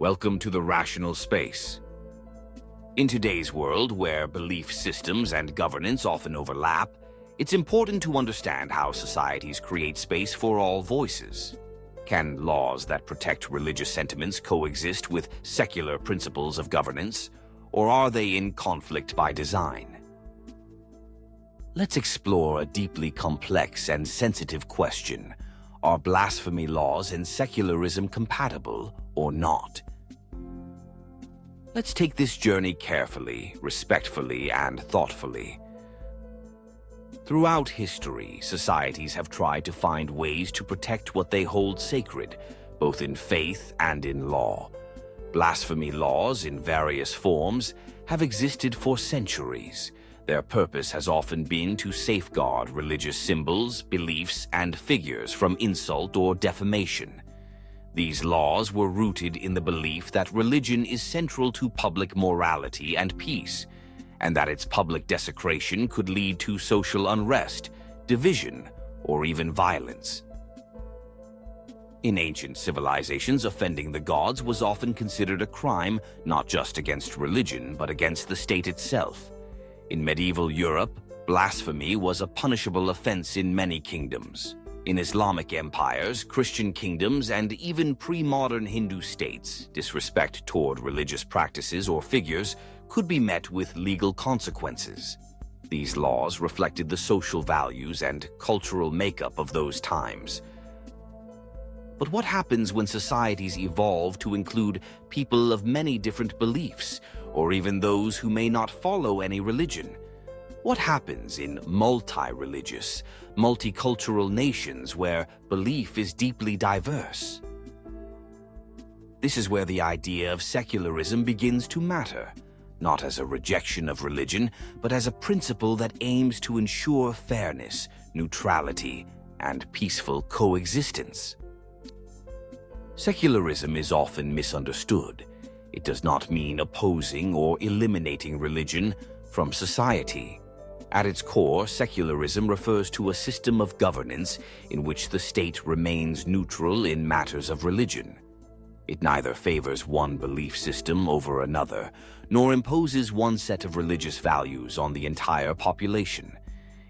Welcome to the rational space. In today's world, where belief systems and governance often overlap, it's important to understand how societies create space for all voices. Can laws that protect religious sentiments coexist with secular principles of governance, or are they in conflict by design? Let's explore a deeply complex and sensitive question. Are blasphemy laws and secularism compatible or not? Let's take this journey carefully, respectfully, and thoughtfully. Throughout history, societies have tried to find ways to protect what they hold sacred, both in faith and in law. Blasphemy laws, in various forms, have existed for centuries. Their purpose has often been to safeguard religious symbols, beliefs, and figures from insult or defamation. These laws were rooted in the belief that religion is central to public morality and peace, and that its public desecration could lead to social unrest, division, or even violence. In ancient civilizations, offending the gods was often considered a crime not just against religion, but against the state itself. In medieval Europe, blasphemy was a punishable offense in many kingdoms. In Islamic empires, Christian kingdoms, and even pre-modern Hindu states, disrespect toward religious practices or figures could be met with legal consequences. These laws reflected the social values and cultural makeup of those times. But what happens when societies evolve to include people of many different beliefs, or even those who may not follow any religion? What happens in multi-religious, multicultural nations where belief is deeply diverse? This is where the idea of secularism begins to matter, not as a rejection of religion, but as a principle that aims to ensure fairness, neutrality, and peaceful coexistence. Secularism is often misunderstood. It does not mean opposing or eliminating religion from society. At its core, secularism refers to a system of governance in which the state remains neutral in matters of religion. It neither favors one belief system over another, nor imposes one set of religious values on the entire population.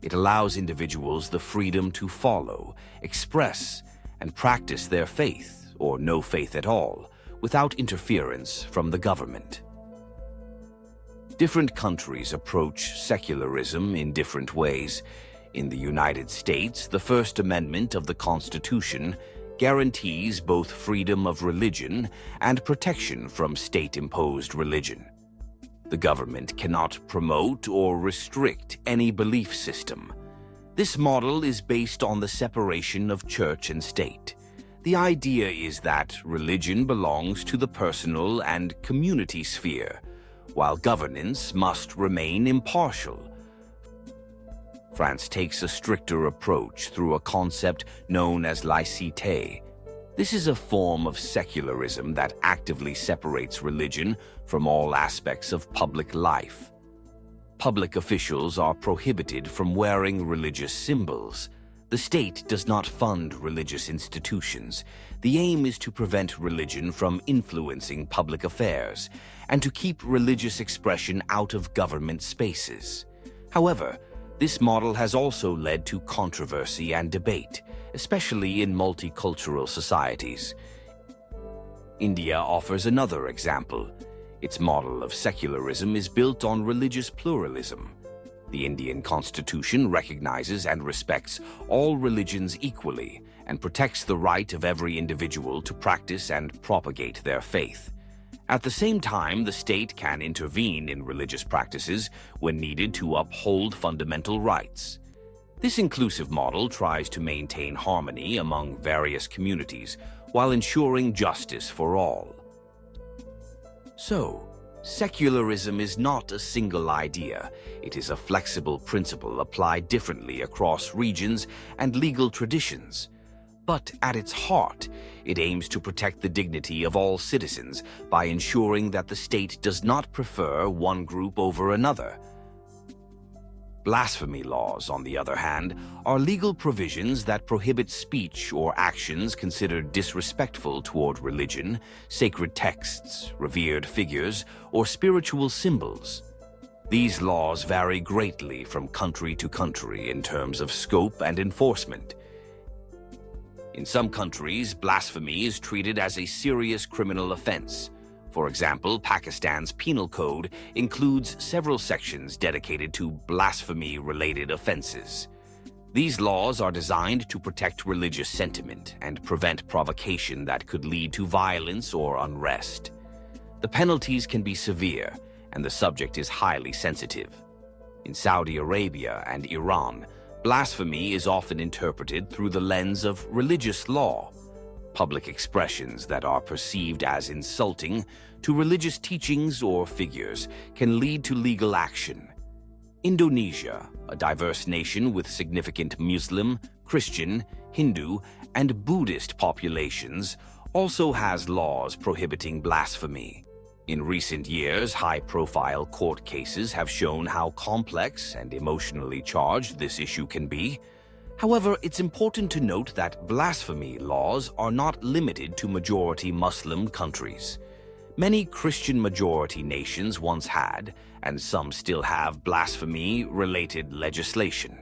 It allows individuals the freedom to follow, express, and practice their faith, or no faith at all, without interference from the government. Different countries approach secularism in different ways. In the United States, the First Amendment of the Constitution guarantees both freedom of religion and protection from state-imposed religion. The government cannot promote or restrict any belief system. This model is based on the separation of church and state. The idea is that religion belongs to the personal and community sphere, while governance must remain impartial. France takes a stricter approach through a concept known as laïcité. This is a form of secularism that actively separates religion from all aspects of public life. Public officials are prohibited from wearing religious symbols. The state does not fund religious institutions. The aim is to prevent religion from influencing public affairs and to keep religious expression out of government spaces. However, this model has also led to controversy and debate, especially in multicultural societies. India offers another example. Its model of secularism is built on religious pluralism. The Indian Constitution recognizes and respects all religions equally and protects the right of every individual to practice and propagate their faith. At the same time, the state can intervene in religious practices when needed to uphold fundamental rights. This inclusive model tries to maintain harmony among various communities while ensuring justice for all. So, secularism is not a single idea. It is a flexible principle applied differently across regions and legal traditions. But at its heart, it aims to protect the dignity of all citizens by ensuring that the state does not prefer one group over another. Blasphemy laws, on the other hand, are legal provisions that prohibit speech or actions considered disrespectful toward religion, sacred texts, revered figures, or spiritual symbols. These laws vary greatly from country to country in terms of scope and enforcement. In some countries, blasphemy is treated as a serious criminal offense. For example, Pakistan's penal code includes several sections dedicated to blasphemy-related offenses. These laws are designed to protect religious sentiment and prevent provocation that could lead to violence or unrest. The penalties can be severe, and the subject is highly sensitive. In Saudi Arabia and Iran, blasphemy is often interpreted through the lens of religious law. Public expressions that are perceived as insulting to religious teachings or figures can lead to legal action. Indonesia, a diverse nation with significant Muslim, Christian, Hindu, and Buddhist populations, also has laws prohibiting blasphemy. In recent years, high-profile court cases have shown how complex and emotionally charged this issue can be. However, it's important to note that blasphemy laws are not limited to majority Muslim countries. Many Christian-majority nations once had, and some still have, blasphemy-related legislation.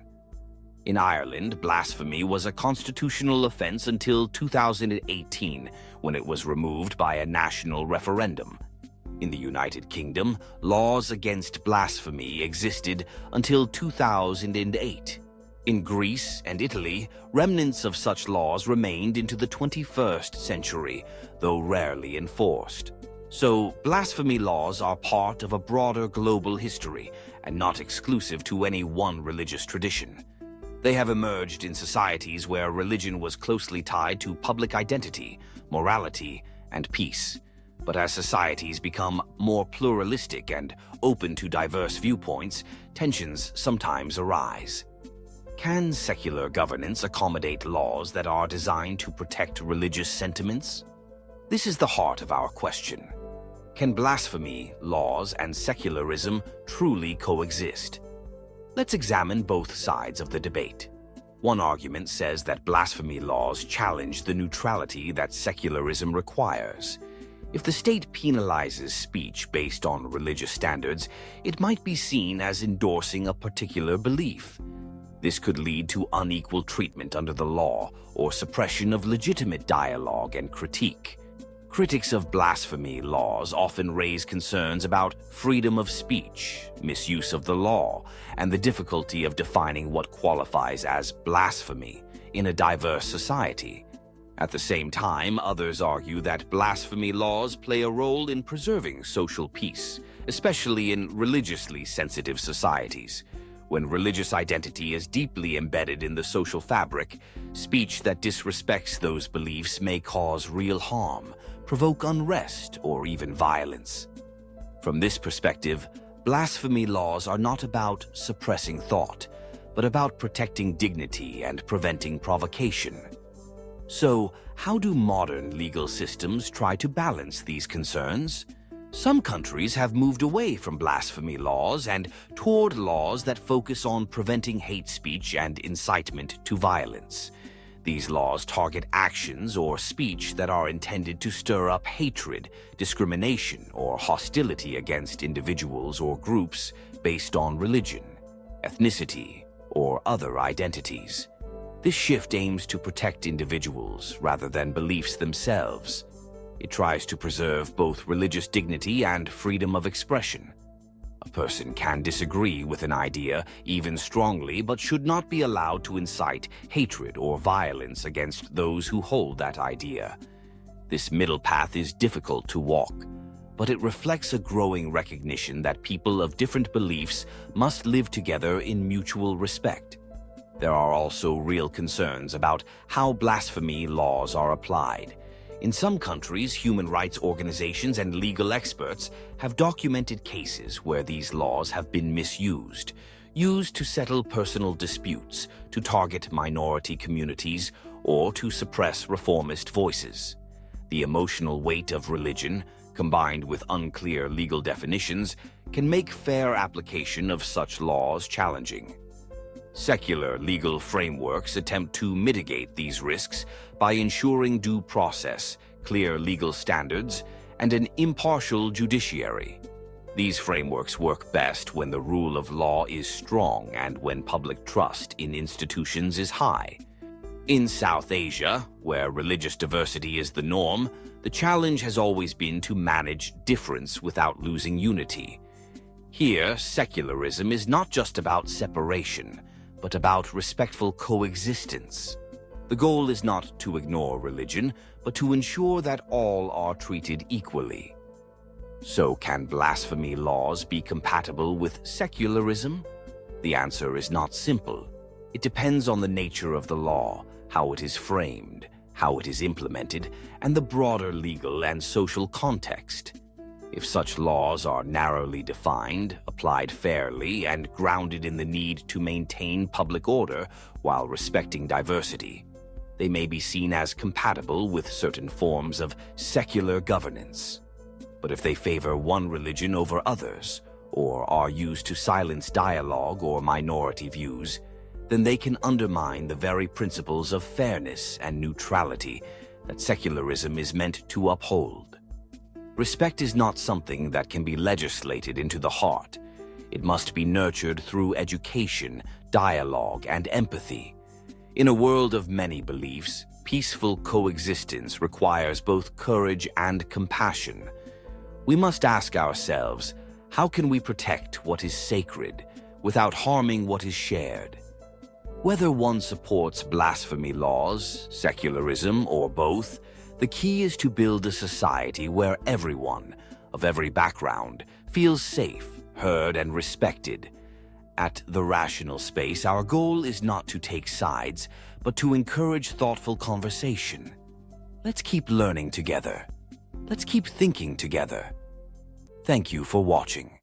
In Ireland, blasphemy was a constitutional offense until 2018, when it was removed by a national referendum. In the United Kingdom, laws against blasphemy existed until 2008. In Greece and Italy, remnants of such laws remained into the 21st century, though rarely enforced. So, blasphemy laws are part of a broader global history and not exclusive to any one religious tradition. They have emerged in societies where religion was closely tied to public identity, morality, and peace. But as societies become more pluralistic and open to diverse viewpoints, tensions sometimes arise. Can secular governance accommodate laws that are designed to protect religious sentiments? This is the heart of our question. Can blasphemy laws and secularism truly coexist? Let's examine both sides of the debate. One argument says that blasphemy laws challenge the neutrality that secularism requires. If the state penalizes speech based on religious standards, it might be seen as endorsing a particular belief. This could lead to unequal treatment under the law or suppression of legitimate dialogue and critique. Critics of blasphemy laws often raise concerns about freedom of speech, misuse of the law, and the difficulty of defining what qualifies as blasphemy in a diverse society. At the same time, others argue that blasphemy laws play a role in preserving social peace, especially in religiously sensitive societies. When religious identity is deeply embedded in the social fabric, speech that disrespects those beliefs may cause real harm, provoke unrest, or even violence. From this perspective, blasphemy laws are not about suppressing thought, but about protecting dignity and preventing provocation. So, how do modern legal systems try to balance these concerns? Some countries have moved away from blasphemy laws and toward laws that focus on preventing hate speech and incitement to violence. These laws target actions or speech that are intended to stir up hatred, discrimination, or hostility against individuals or groups based on religion, ethnicity, or other identities. This shift aims to protect individuals rather than beliefs themselves. It tries to preserve both religious dignity and freedom of expression. A person can disagree with an idea, even strongly, but should not be allowed to incite hatred or violence against those who hold that idea. This middle path is difficult to walk, but it reflects a growing recognition that people of different beliefs must live together in mutual respect. There are also real concerns about how blasphemy laws are applied. In some countries, human rights organizations and legal experts have documented cases where these laws have been misused, used to settle personal disputes, to target minority communities, or to suppress reformist voices. The emotional weight of religion, combined with unclear legal definitions, can make fair application of such laws challenging. Secular legal frameworks attempt to mitigate these risks by ensuring due process, clear legal standards, and an impartial judiciary. These frameworks work best when the rule of law is strong and when public trust in institutions is high. In South Asia, where religious diversity is the norm, the challenge has always been to manage difference without losing unity. Here, secularism is not just about separation, but about respectful coexistence. The goal is not to ignore religion, but to ensure that all are treated equally. So, can blasphemy laws be compatible with secularism? The answer is not simple. It depends on the nature of the law, how it is framed, how it is implemented, and the broader legal and social context. If such laws are narrowly defined, applied fairly, and grounded in the need to maintain public order while respecting diversity, they may be seen as compatible with certain forms of secular governance. But if they favor one religion over others, or are used to silence dialogue or minority views, then they can undermine the very principles of fairness and neutrality that secularism is meant to uphold. Respect is not something that can be legislated into the heart. It must be nurtured through education, dialogue, and empathy. In a world of many beliefs, peaceful coexistence requires both courage and compassion. We must ask ourselves, how can we protect what is sacred without harming what is shared? Whether one supports blasphemy laws, secularism, or both, the key is to build a society where everyone, of every background, feels safe, heard, and respected. At The Rational Space, our goal is not to take sides, but to encourage thoughtful conversation. Let's keep learning together. Let's keep thinking together. Thank you for watching.